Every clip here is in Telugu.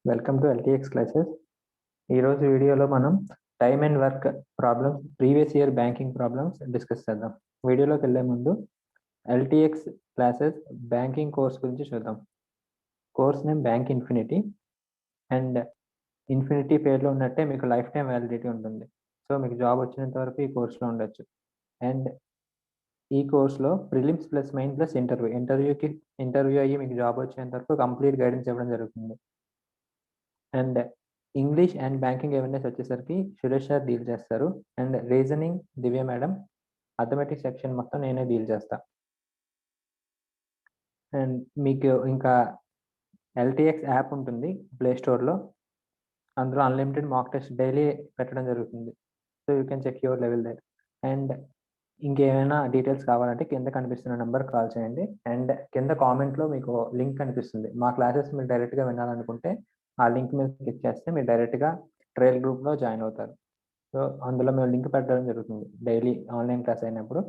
Welcome to LTX classes. ఈరోజు వీడియోలో మనం time and work problems, previous year banking problems discuss చేద్దాం. వీడియోలోకి వెళ్ళే ముందు ఎల్టీఎక్స్ క్లాసెస్ బ్యాంకింగ్ కోర్స్ గురించి చూద్దాం. Course name bank infinity, and infinity పేరులో ఉన్నట్టే మీకు లైఫ్ టైం వ్యాలిడిటీ ఉంటుంది. సో మీకు జాబ్ వచ్చినంత వరకు ఈ కోర్స్లో ఉండొచ్చు. అండ్ ఈ కోర్స్లో prelims plus main plus interview అయ్యి మీకు జాబ్ వచ్చేంత వరకు కంప్లీట్ గైడెన్స్ ఇవ్వడం జరుగుతుంది. And English and banking awareness వచ్చేసరికి సురేష్ సార్ డీల్ చేస్తారు. And reasoning Divya madam, arithmetic section మొత్తం నేనే డీల్ చేస్తా. అండ్ మీకు ఇంకా ఎల్టీఎక్స్ యాప్ ఉంటుంది ప్లే స్టోర్లో, అందులో అన్లిమిటెడ్ మాక్ టెస్ట్ డైలీ పెట్టడం జరుగుతుంది. So you can check your level there. And ఇంకేమైనా డీటెయిల్స్ కావాలంటే కింద కనిపిస్తున్న నెంబర్ కాల్ చేయండి. అండ్ కింద కామెంట్లో మీకు లింక్ కనిపిస్తుంది. మా క్లాసెస్ మీరు డైరెక్ట్గా వినాలనుకుంటే ఆ లింక్ మీద క్లిక్ చేస్తే మీరు డైరెక్ట్గా ట్రైల్ గ్రూప్లో జాయిన్ అవుతారు. సో అందులో మేము లింక్ పెట్టడం జరుగుతుంది. డైలీ ఆన్లైన్ క్లాస్ అయినప్పుడు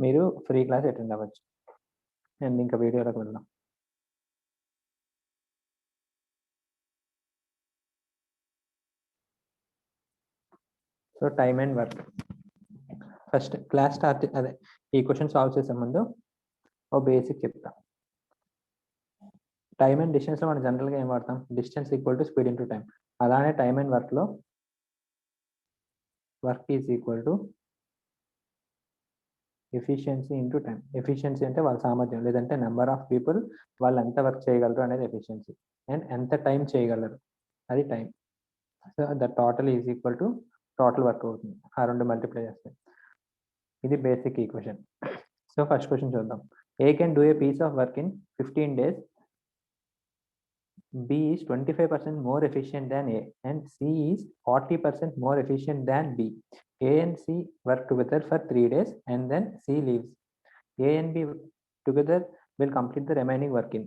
మీరు ఫ్రీ క్లాస్ అటెండ్ అవ్వచ్చు. అండ్ ఇంకా వీడియోలోకి వెళ్దాం. So time and work. First class start ఈ క్వశ్చన్ సాల్వ్ చేసే ముందు ఓ బేసిక్ చెప్తాం. టైమ్ అండ్ డిస్టెన్స్లో మనం జనరల్గా ఏం వాడతాం? Distance equal to speed into time. అలానే టైమ్ అండ్ వర్క్లో work is equal to efficiency into time. Efficiency అంటే వాళ్ళ సామర్థ్యం, లేదంటే నెంబర్ ఆఫ్ పీపుల్ వాళ్ళు ఎంత వర్క్ చేయగలరు అనేది ఎఫిషియన్సీ. అండ్ ఎంత టైం చేయగలరు అది time. So the total is equal to total work అవుతుంది. ఆ రెండు మల్టిప్లై చేస్తాయి. ఇది basic equation. So first question చూద్దాం. A can do a piece of work in 15 days. B is 25% more efficient than A, and C is 40% more efficient than B. A and C work together for 3 days and then C leaves. A and B together will complete the remaining work in.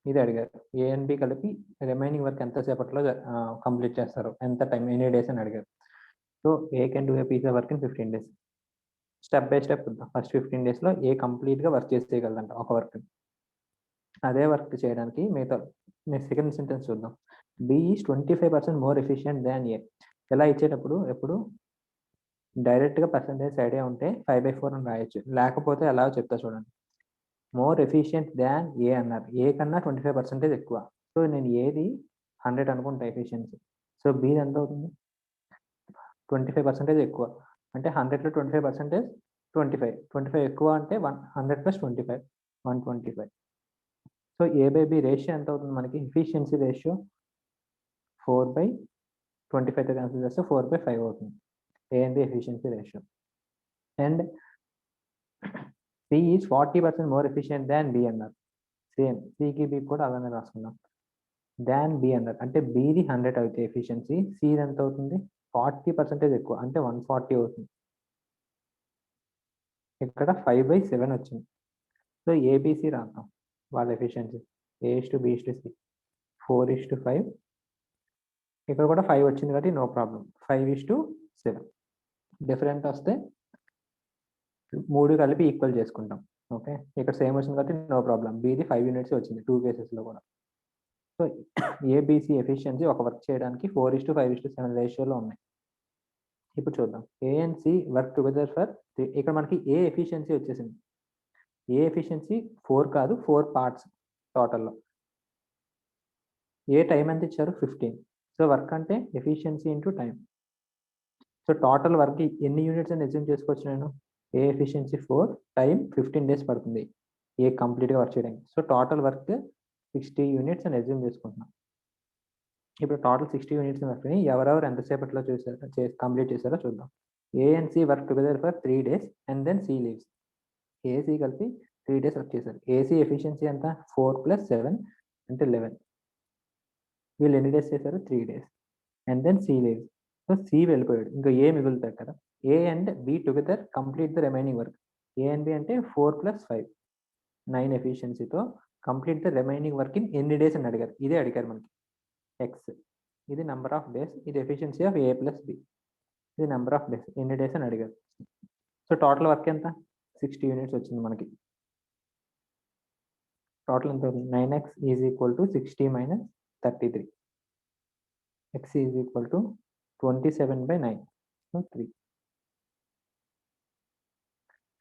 ఇది అడిగారు. ఏ అండ్ బి కలిపి రిమైనింగ్ వర్క్ ఎంతసేపట్లో కంప్లీట్ చేస్తారు, ఎంత టైం, ఎనీ డేస్ అని అడిగారు. So A can do a piece of work in 15 days. Step by step చూద్దాం. ఫస్ట్ 15 daysలో ఏ కంప్లీట్గా వర్క్ చేసేయగలదంట ఒక వర్క్. అదే వర్క్ చేయడానికి మిగతా నెక్స్ట్ సెకండ్ సెంటెన్స్ చూద్దాం. B is 25% more efficient than A. ఎలా ఇచ్చేటప్పుడు ఎప్పుడు డైరెక్ట్గా పర్సంటేజ్ ఐడియా ఉంటే 5/4 అని రాయొచ్చు, లేకపోతే ఎలా చెప్తా చూడండి. మోర్ ఎఫిషియంట్ దాన్ ఏ అన్నారు. ఏ కన్నా 25% ఎక్కువ. సో నేను ఏది 100 అనుకుంటా ఎఫిషియన్సీ. సో బీది ఎంత అవుతుంది? 25% ఎక్కువ. అంటే 100లో 25% 25 ఎక్కువ అంటే 100 + 25 125. సో A/B రేషియో ఎంత అవుతుంది మనకి? ఎఫిషియన్సీ రేషియో 4/25తో క్యాన్సిల్ చేస్తే 4/5 అవుతుంది. A and B efficiency ratio. And C is 40% more efficient than B అన్నారు. సేమ్ సికి బి కూడా అలానే రాసుకున్నాం. దాన్ బి అన్నారు అంటే బిది 100 అవుతాయి ఎఫిషియన్సీ, సిది ఎంత అవుతుంది? 40% ఎక్కువ అంటే 140 అవుతుంది. ఇక్కడ 5/7 వచ్చింది. సో ఏబిసి రాద్దాం వాళ్ళ ఎఫిషియన్సీ. A/B/C 4:5. ఇక్కడ కూడా 5 వచ్చింది కాబట్టి నో ప్రాబ్లం. 5:7 డిఫరెంట్ వస్తే 3 కలిపి ఈక్వల్ చేసుకుంటాం. ఓకే, ఇక్కడ సేమ్ వచ్చింది కాబట్టి నో ప్రాబ్లం. బిది 5 units వచ్చింది 2 కేసెస్లో కూడా. సో ఏబిసి ఎఫిషియన్సీ ఒక వర్క్ చేయడానికి 4:5:7 రేషియోలో ఉన్నాయి. ఇప్పుడు చూద్దాం. A and C work together for, ఇక్కడ మనకి ఏ ఎఫిషియన్సీ వచ్చేసింది. ఏ ఎఫిషియన్సీ 4 కాదు, 4 పార్ట్స్ టోటల్లో. ఏ టైం ఎంత ఇచ్చారు? 15. సో వర్క్ అంటే efficiency into time. So total work ఎన్ని యూనిట్స్ అని అజ్యూమ్ చేసుకోవచ్చు నేను? ఏ ఎఫిషియన్సీ 4, టైం 15 days పడుతుంది ఏ కంప్లీట్గా వర్క్ చేయడానికి. సో టోటల్ వర్క్ 60 units అని అజ్యూమ్ చేసుకుంటున్నాం. ఇప్పుడు టోటల్ 60 units వర్క్ని ఎవరెవరు ఎంతసేపట్లో కంప్లీట్ చేశారో చూద్దాం. A and C work together for 3 days and then C leaves. AC కలిపి 3 days వర్క్ చేశారు. ఏసీ ఎఫిషియన్సీ ఎంత? 4 + 7 అంటే 11. వీళ్ళు ఎన్ని డేస్ చేశారు? 3 days. And then C leaves. So C వెళ్ళిపోయాడు, ఇంకా ఏ మిగులుతాడు కదా. A and B together complete the remaining work. A and B అంటే 4 + 5 9 ఎఫిషియన్సీతో complete the remaining work in ఎన్ని డేస్ అని అడిగారు. ఇదే అడిగారు మనకి. ఎక్స్ ఇది నెంబర్ ఆఫ్ డేస్, ఇది ఎఫిషియన్సీ ఆఫ్ ఏ + బి, ఇది నెంబర్ ఆఫ్ డేస్, ఎన్ని డేస్ అని అడిగారు. సో టోటల్ వర్క్ ఎంత? 60 units వచ్చింది మనకి. టోటల్ ఎంత అవుతుంది? 9x is equal to 60 - 33. X is equal to 27 by 9. So 3.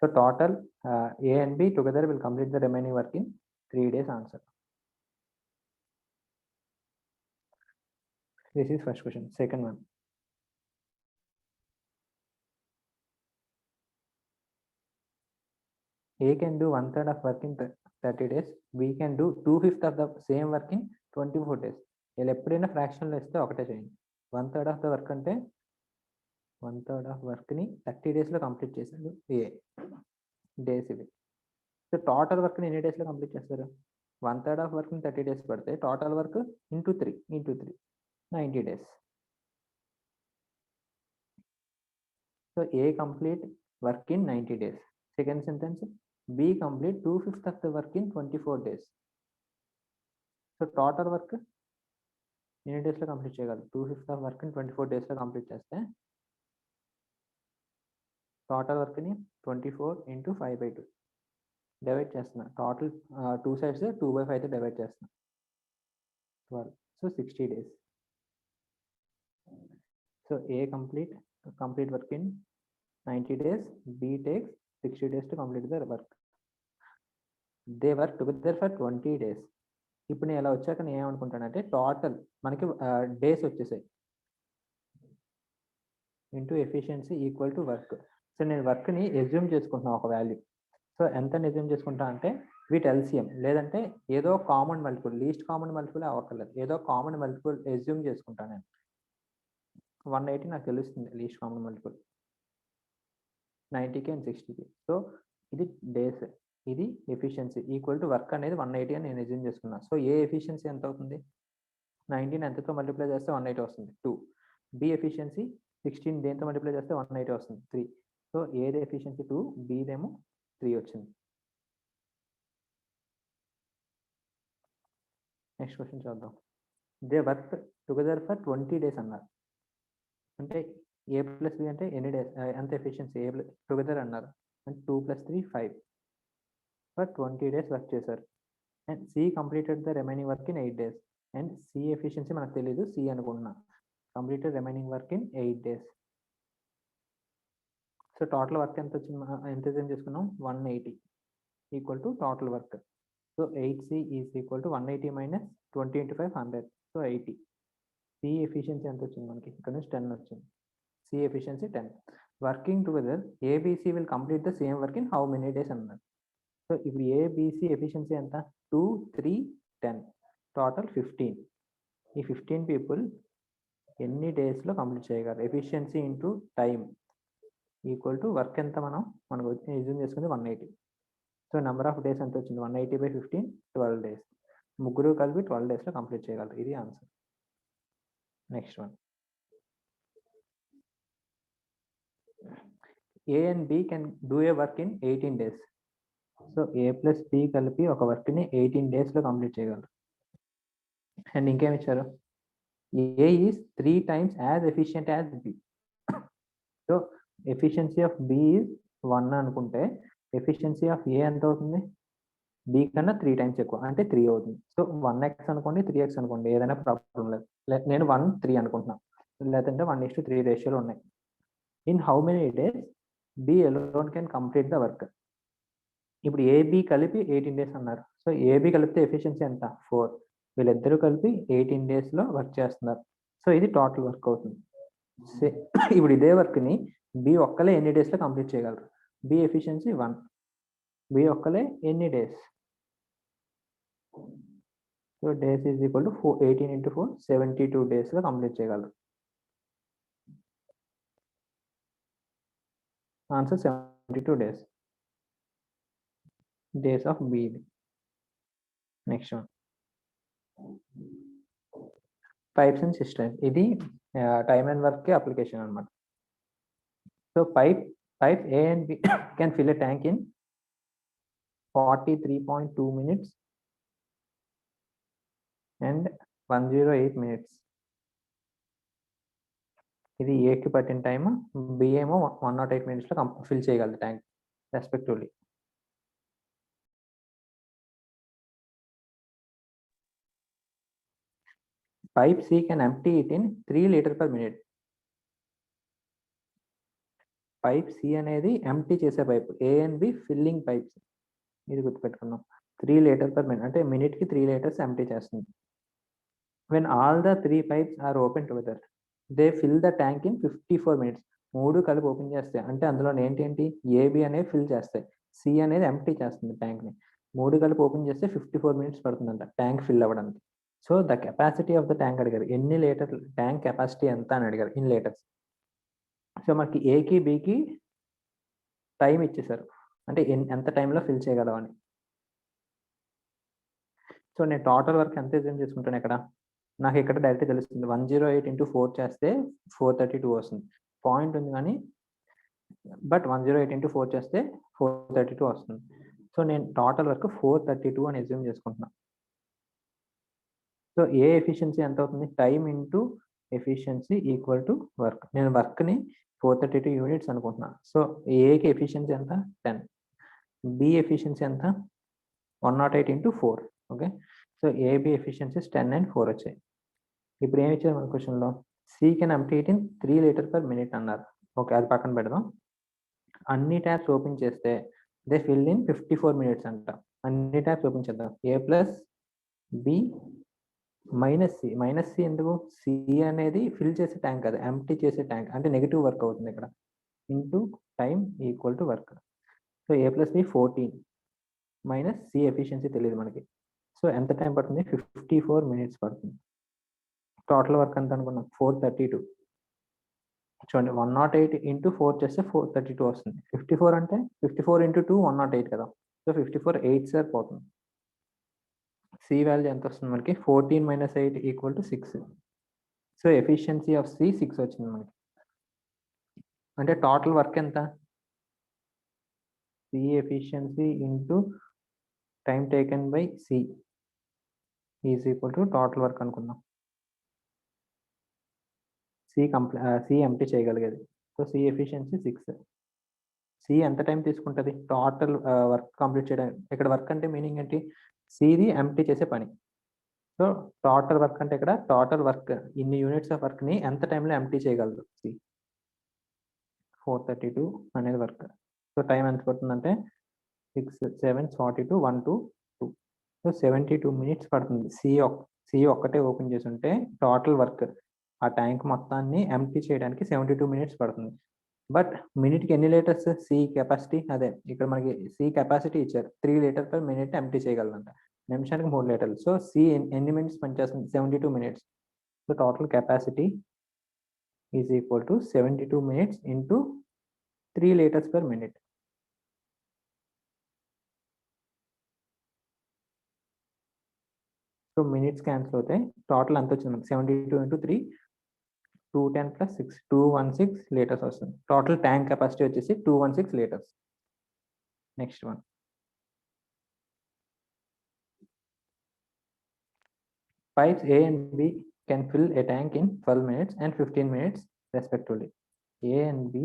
So total A and B together will complete the remaining work in 3 days. Answer. This is first question. Second one. A can do 1/3 of work in 30 days. B can do 2/5 of the same work in 24 days. వీళ్ళు ఎప్పుడైనా ఫ్రాక్షన్లో ఇస్తే ఒకటే చేయండి. 1/3 ఆఫ్ ద వర్క్ అంటే 1/3 ఆఫ్ వర్క్ని 30 డేస్లో కంప్లీట్ చేశాడు ఏ డేస్ ఇవి. సో టోటల్ వర్క్ని ఎన్ని డేస్లో కంప్లీట్ చేస్తారు? 1/3 ఆఫ్ వర్క్ని 30 డేస్ పడితే total work into 3 90 days. So A complete work in 90 days. Second sentence, B complete 2/5 of the work in 24 days. So total work ఎన్ని డేస్లో కంప్లీట్ చేయగలరు? 2/5 ఆఫ్ వర్క్ ఇన్ 24 డేస్లో కంప్లీట్ చేస్తే టోటల్ వర్క్ని 24 ఇంటూ 5/2 డివైడ్ చేస్తున్నా. టోటల్ 2 సైడ్స్ 2/5తో డివైడ్ చేస్తున్నా. 12. So 60 days. So A complete work in 90 days. B takes 60 days to complete the work. They work together for 20 days. ఇప్పుడు నేను ఇలా వచ్చాక నేను ఏమనుకుంటానంటే టోటల్ మనకి డేస్ వచ్చేసాయి into efficiency equal to work. So నేను వర్క్ని ఎజ్యూమ్ చేసుకుంటున్నాను ఒక వాల్యూ. సో ఎంత ఎజ్యూమ్ చేసుకుంటా అంటే వీటి ఎల్సిఎం లేదంటే ఏదో common multiple, least common multiple అవ్వక్కర్లేదు, ఏదో కామన్ మల్టిపుల్ ఎజ్యూమ్ చేసుకుంటాను నేను. 180 నాకు తెలుస్తుంది లీస్ట్ కామన్ మల్టిపుల్, 90కి అండ్ 60కి. సో ఇది డేస్, ఇది ఎఫిషియన్సీ ఈక్వల్ టు వర్క్ అనేది 180 అని నేను ఎజ్యూమ్ చేసుకున్నాను. సో ఏ ఎఫిషియన్సీ ఎంత అవుతుంది? 19 ఎంతతో మల్టిప్లై చేస్తే 180 వస్తుంది 2. బి ఎఫిషియన్సీ 16 దేంతో మల్టిప్లై చేస్తే 180 వస్తుంది 3. సో ఏది ఎఫిషియన్సీ 2, బీదేమో 3 వచ్చింది. నెక్స్ట్ క్వశ్చన్ చూద్దాం. They work together for 20 days అన్నారు. అంటే ఏ ప్లస్ బి అంటే ఎన్ని డేస్, ఎంత ఎఫిషియన్సీ ఏ టుగెదర్ అన్నారు అంటే 2 + 3 5 ఫర్ 20 డేస్ వర్క్ చేశారు. And C completed the remaining work in 8 days. And C efficiency మనకు తెలియదు, సి అనుకుంటున్నా. Completed remaining work in 8 days. So total work ఎంత వచ్చింది, ఎంత ఎజ్యూమ్ చేసుకున్నాం? 180 equal to total work. So 8C is equal to 180 minus 20 × 5 100. So 80. C efficiency ఎంత వచ్చింది మనకి? ఇక్కడ నుంచి 10 వచ్చింది. C efficiency 10. Working together ABC will complete the same work in how many days అన్నారు. సో ఇప్పుడు ఏబిసి ఎఫిషియన్సీ ఎంత? 2, 3, 10 టోటల్ 15. ఈ 15 పీపుల్ ఎన్ని డేస్లో కంప్లీట్ చేయగలరు? Efficiency into time equal to work ఎంత మనకు ఎజ్యూమ్ చేసుకుంది 180. సో నెంబర్ ఆఫ్ డేస్ ఎంత వచ్చింది? 180/15 12 డేస్. ముగ్గురు కలిపి 12 డేస్లో కంప్లీట్ చేయగలరు. ఇది answer. Next one, A and B can do a work in 18 days. So A plus B కలిపి ఒక వర్క్ని 18 డేస్లో కంప్లీట్ చేయగలరు. అండ్ ఇంకేమి ఇచ్చారు? A is 3 times as efficient as B. So efficiency of B is 1 అనుకుంటే ఎఫిషియన్సీ ఆఫ్ ఏ ఎంత అవుతుంది? బి కన్నా 3 times ఎక్కువ అంటే 3 అవుతుంది. సో 1x అనుకోండి 3x అనుకోండి, ఏదైనా ప్రాబ్లం లేదు. నేను 1, 3 అనుకుంటున్నాను, లేదంటే 1:3 రేషియోలు ఉన్నాయి. In how many days B alone can complete the work. ఇప్పుడు ఏబి కలిపి 18 డేస్ అన్నారు. సో ఏబి కలిపితే ఎఫిషియన్సీ ఎంత? 4. వీళ్ళిద్దరూ కలిపి 18 డేస్లో వర్క్ చేస్తున్నారు. సో ఇది టోటల్ వర్క్ అవుతుంది. ఇప్పుడు ఇదే వర్క్ని బి ఒక్కలే ఎన్ని డేస్లో కంప్లీట్ చేయగలరు? B efficiency 1. బి ఒక్కలే ఎన్ని days? So days is equal to 18 × 4 72 డేస్లో కంప్లీట్ చేయగలరు. Answer 72 days. Days of B. Next one, pipes and cisterns. ఇది టైమ్ అండ్ వర్క్కి అప్లికేషన్ అనమాట. సో pipe A and B can fill a tank in 43.2 minutes and 108 minutes. ఇది ఏకి పట్టిన టైమ్, బి ఏమో 108 minutesలో ఫిల్ చేయగలదు tank respectively. Pipe C can empty it in 3 litre per minute. Pipe C అనేది ఎంప్టీ చేసే pipe, A and B filling pipes. ఇది గుర్తుపెట్టుకున్నాం. 3 లీటర్ పర్ మినిట్ అంటే మినిట్కి 3 లీటర్స్ ఎంప్టీ చేస్తుంది. When all the 3 pipes are open together they fill the tank in 54 minutes. 3 కలిపి ఓపెన్ చేస్తాయి అంటే అందులో ఏంటి ఏబి అనేవి ఫిల్ చేస్తాయి, సి అనేది ఎంప్టీ చేస్తుంది ట్యాంక్ని. 3 కలిపి ఓపెన్ చేస్తే 54 మినిట్స్ పడుతుందంట ట్యాంక్ ఫిల్ అవ్వడానికి. So the capacity of the tank అడిగారు, ఎన్ని లీటర్ ట్యాంక్ కెపాసిటీ ఎంత అని అడిగారు, ఇన్ లీటర్స్. సో మనకి ఏకి బికి టైం ఇచ్చేసారు, అంటే ఎంత టైంలో ఫిల్ చేయగలవని. సో నేను టోటల్ వర్క్ ఎంత ఎజ్యూమ్ చేసుకుంటాను ఇక్కడ, నాకు ఇక్కడ డైరెక్ట్ తెలుస్తుంది. 108 into 4 చేస్తే 432 వస్తుంది. పాయింట్ ఉంది కానీ బట్ 108 into 4 చేస్తే 432 వస్తుంది. సో నేను టోటల్ వర్క్ 432 అని ఎజ్యూమ్ చేసుకుంటున్నాను. సో ఏ ఎఫిషియన్సీ ఎంత అవుతుంది, time into efficiency equal to work. నేను వర్క్ని 432 యూనిట్స్ అనుకుంటున్నాను. సో ఏకి ఎఫిషియన్సీ ఎంత 10, బి ఎఫిషియన్సీ ఎంత 108 into 4. Okay, so A B efficiencies 10 and 4 వచ్చాయి. ఇప్పుడు ఏమి ఇచ్చారు మన క్వశ్చన్లో, C can empty it in 3 litre per minute అన్నారు. ఓకే, అది పక్కన పెడదాం. అన్ని ట్యాప్స్ ఓపెన్ చేస్తే దే ఫిల్ ఇన్ 54 మినిట్స్ అంట. అన్ని ట్యాప్స్ ఓపెన్ చేద్దాం. A plus B minus C. Minus C ఎందుకు, సి అనేది ఫిల్ చేసే ట్యాంక్ కదా, ఎంప్టీ చేసే ట్యాంక్ అంటే నెగిటివ్ వర్క్ అవుతుంది ఇక్కడ. Into time equal to work. So A plus B 14 minus C efficiency తెలియదు మనకి. సో ఎంత టైం పడుతుంది, 54 మినిట్స్ పడుతుంది. టోటల్ వర్క్ ఎంత అనుకున్నాం 432. చూడండి 108 into 4 చేస్తే 432 వస్తుంది. 54 అంటే 54 into 2 108 కదా. సో 54 8 సార్ పోతుంది. సి వాల్యూ ఎంత వస్తుంది మనకి, 14 minus 8 equal to 6. So efficiency of C 6 వచ్చింది మనకి. అంటే టోటల్ వర్క్ ఎంత, C efficiency into time taken by C is equal to total work అనుకుందాం. సి ఎంప్టీ చేయగలిగేది. So C efficiency 6. సి ఎంత టైం తీసుకుంటుంది టోటల్ వర్క్ కంప్లీట్ చేయడానికి. ఇక్కడ వర్క్ అంటే మీనింగ్ ఏంటి, సిది ఎంప్టీ చేసే పని. సో టోటల్ వర్క్ అంటే ఇక్కడ టోటల్ వర్క్ ఇన్ని యూనిట్స్ ఆఫ్ వర్క్ని ఎంత టైంలో ఎంప్టీ చేయగలదు సి. 432 అనేది వర్క్. సో టైం ఎంత పడుతుందంటే 6 7 42 1 2 2. సో 72 మినిట్స్ పడుతుంది. సి ఒక్కటే ఓపెన్ చేసి ఉంటే టోటల్ వర్క్ ఆ ట్యాంక్ మొత్తాన్ని ఎంప్టీ చేయడానికి 72 మినిట్స్ పడుతుంది. బట్ మినిట్కి ఎన్ని లీటర్స్ సి కెపాసిటీ, అదే ఇక్కడ మనకి సి కెపాసిటీ ఇచ్చారు 3 లీటర్ పర్ మినిట్ ఎంప్టీ చేయగలదంట. నిమిషానికి 3 లీటర్లు. సో సి ఎన్ని మినిట్స్ పనిచేస్తుంది, 72 minutes. So total capacity is equal to 72 minutes into 3 litres per minute. So minutes cancel అవుతాయి. టోటల్ ఎంత వచ్చింది మనకి 72 into 3 210 plus 6 216 లీటర్స్ వస్తుంది. టోటల్ ట్యాంక్ కెపాసిటీ వచ్చేసి 216 litres. Next one, pipes A and B can fill a tank in 12 minutes and 15 minutes respectively. A and B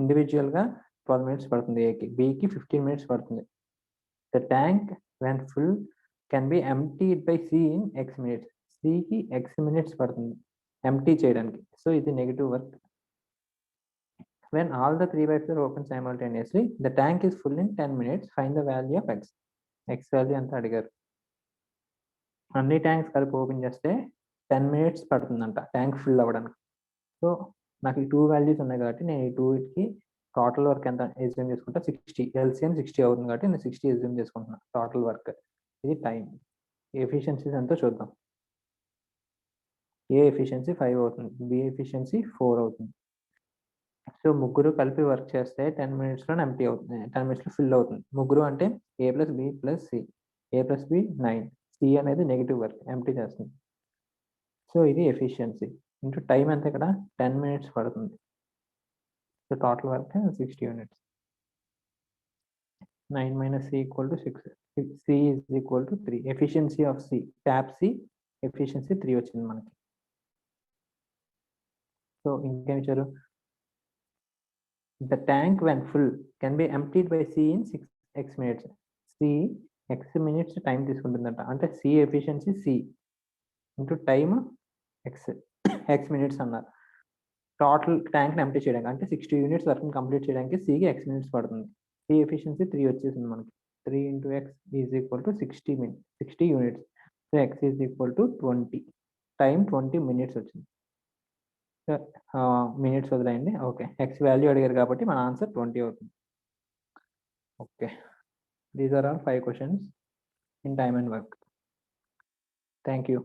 individual గా 12 minutes పడుతుంది ఏకి, బికి 15 minutes పడుతుంది. The tank when full can be emptied by C in X minutes. సికి X minutes పడుతుంది ఎంప్టీ చేయడానికి. సో ఇది negative work. When all the 3 pipes are open simultaneously, the tank is full in 10 minutes. Find the value of X. X value ఎంత అడిగారు. అన్ని ట్యాంక్స్ కలిపి ఓపెన్ చేస్తే 10 minutes పడుతుందంట ట్యాంక్ ఫిల్ అవ్వడానికి. సో నాకు ఈ 2 వాల్యూస్ ఉన్నాయి కాబట్టి నేను ఈ 2కి టోటల్ వర్క్ ఎంత ఎజ్యూమ్ చేసుకుంటా 60. ఎల్సిఎం 60 అవుతుంది కాబట్టి నేను 60 ఎజ్యూమ్ చేసుకుంటున్నాను టోటల్ వర్క్. ఇది టైం. ఎఫిషియన్సీస్ ఎంతో చూద్దాం. ఏ ఎఫిషియన్సీ 5 అవుతుంది, బి ఎఫిషియన్సీ 4 అవుతుంది. సో ముగ్గురు కలిపి వర్క్ చేస్తే 10 minutesలో ఎంప్టీ అవుతుంది, 10 minutesలో ఫిల్ అవుతుంది. ముగ్గురు అంటే ఏ ప్లస్ బి ప్లస్ సి. ఏ ప్లస్ బి 9, సి అనేది నెగిటివ్ వర్క్ ఎంప్టీ చేస్తుంది. సో ఇది ఎఫిషియన్సీ ఇంటూ టైం ఎంత, ఇక్కడ 10 minutes పడుతుంది. So total work 60 units. 9 minus C equal to 6. C is equal to 3. Efficiency of C, tap C efficiency 3 వచ్చింది మనకి. సో ఇంకేం ఇచ్చారు, the tank when full can be emptied by C in 6x minutes. C x minutes time తీసుకుంటుందంట. అంటే C efficiency C into time x minutes అన్నారు. టోటల్ ట్యాంక్ని ఎంప్టీ చేయడానికి అంటే 60 యూనిట్స్ వర్క్ని కంప్లీట్ చేయడానికి సికి ఎక్స్ మినిట్స్ పడుతుంది. సి ఎఫిషియన్సీ 3 వచ్చేసింది మనకి. 3 into x is equal to 60 units. So x is equal to 20 time 20 minutes వచ్చింది. మినిట్స్ వదిలేయండి. ఓకే, ఎక్స్ వాల్యూ అడిగారు కాబట్టి మన ఆన్సర్ 20 అవుతుంది. Okay, these are all 5 questions in time and work. Thank you.